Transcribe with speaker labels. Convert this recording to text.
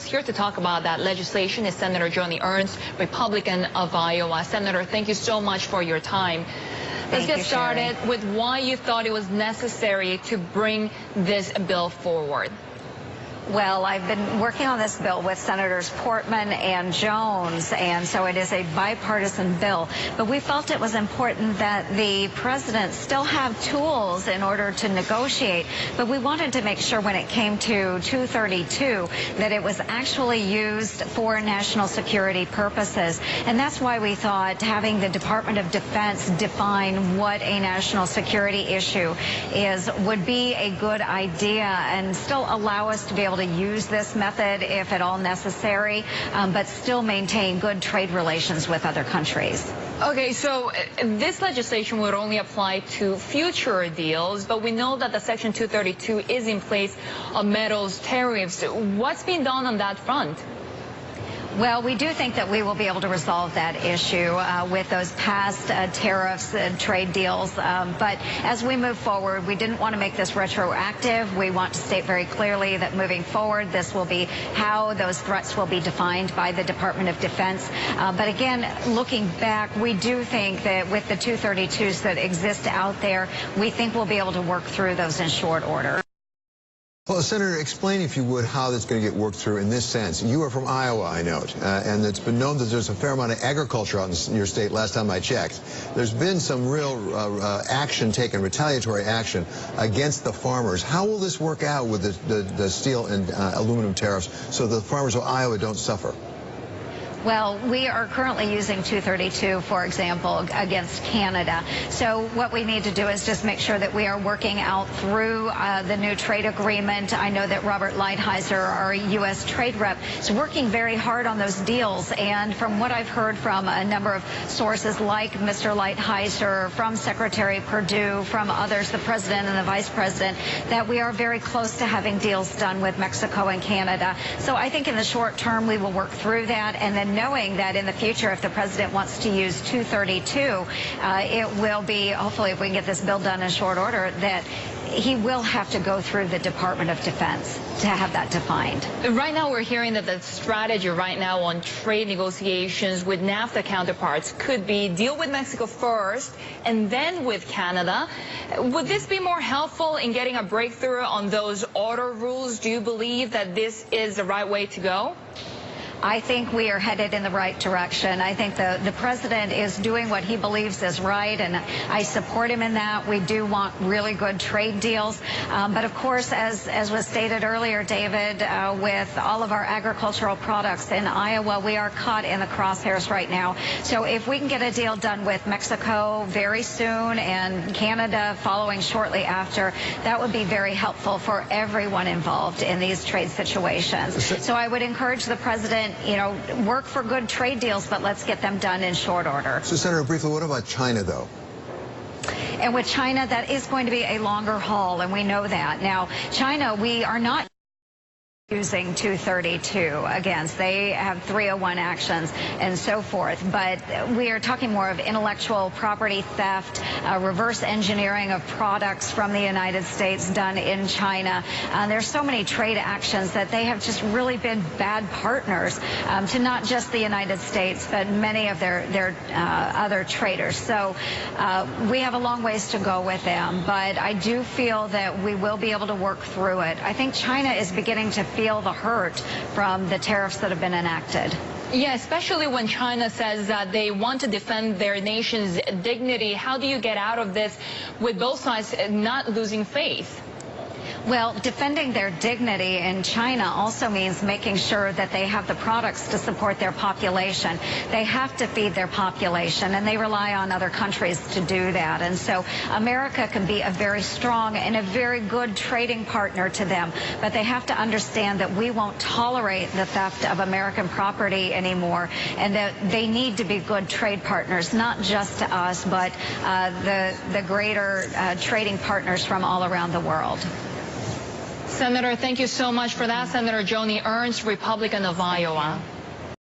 Speaker 1: Here to talk about that legislation is Senator Ernst, Republican of Iowa. Senator, thank you so much for your time. Let's get started with why you thought it was necessary to bring this bill forward.
Speaker 2: Well, I've been working on this bill with Senators Portman and Jones, and so it is a bipartisan bill. But we felt it was important that the president still have tools in order to negotiate. But we wanted to make sure when it came to 232 that it was actually used for national security purposes. And that's why we thought having the Department of Defense define what a national security issue is would be a good idea and still allow us to be able to use this method if at all necessary, but still maintain good trade relations with other countries.
Speaker 1: Okay, so this legislation would only apply to future deals, but we know that the Section 232 is in place on metals tariffs. What's being done on that front?
Speaker 2: Well, we do think that we will be able to resolve that issue with those past tariffs and trade deals. But as we move forward, we didn't want to make this retroactive. We want to state very clearly that moving forward, this will be how those threats will be defined by the Department of Defense. But again, looking back, we do think that with the 232s that exist out there, we think we'll be able to work through those in short order.
Speaker 3: Well, Senator, explain, if you would, how that's going to get worked through in this sense. You are from Iowa, I note, and it's been known that there's a fair amount of agriculture out in your state last time I checked. There's been some real action taken, retaliatory action, against the farmers. How will this work out with the steel and aluminum tariffs so the farmers of Iowa don't suffer?
Speaker 2: Well, we are currently using 232, for example, against Canada. So what we need to do is just make sure that we are working out through the new trade agreement. I know that Robert Lighthizer, our U.S. trade rep, is working very hard on those deals. And from what I've heard from a number of sources like Mr. Lighthizer, from Secretary Perdue, from others, the president and the vice president, that we are very close to having deals done with Mexico and Canada. So I think in the short term, we will work through that, and then knowing that in the future, if the president wants to use 232, it will be, hopefully if we can get this bill done in short order, that he will have to go through the Department of Defense to have that defined.
Speaker 1: Right now, we're hearing that the strategy right now on trade negotiations with NAFTA counterparts could be deal with Mexico first and then with Canada. Would this be more helpful in getting a breakthrough on those auto rules? Do you believe that this is the right way to go?
Speaker 2: I think we are headed in the right direction. I think the president is doing what he believes is right, and I support him in that. We do want really good trade deals. But of course, as was stated earlier, David, with all of our agricultural products in Iowa, we are caught in the crosshairs right now. So if we can get a deal done with Mexico very soon and Canada following shortly after, that would be very helpful for everyone involved in these trade situations. So I would encourage the president, work for good trade deals, but let's get them done in short order.
Speaker 3: So, Senator, briefly, what about China, though?
Speaker 2: And with China, that is going to be a longer haul, and we know that. Now, China, we are not using 232 against. They have 301 actions and so forth. But we are talking more of intellectual property theft, reverse engineering of products from the United States done in China. There's so many trade actions that they have just really been bad partners to not just the United States, but many of their other traders. So we have a long ways to go with them. But I do feel that we will be able to work through it. I think China is beginning to feel the hurt from the tariffs that have been enacted.
Speaker 1: Yeah, especially when China says that they want to defend their nation's dignity. How do you get out of this with both sides not losing faith?
Speaker 2: Well, defending their dignity in China also means making sure that they have the products to support their population. They have to feed their population, and they rely on other countries to do that. And so America can be a very strong and a very good trading partner to them, but they have to understand that we won't tolerate the theft of American property anymore, and that they need to be good trade partners, not just to us, but the greater trading partners from all around the world.
Speaker 1: Senator, thank you so much for that. Senator Ernst, Republican of Iowa.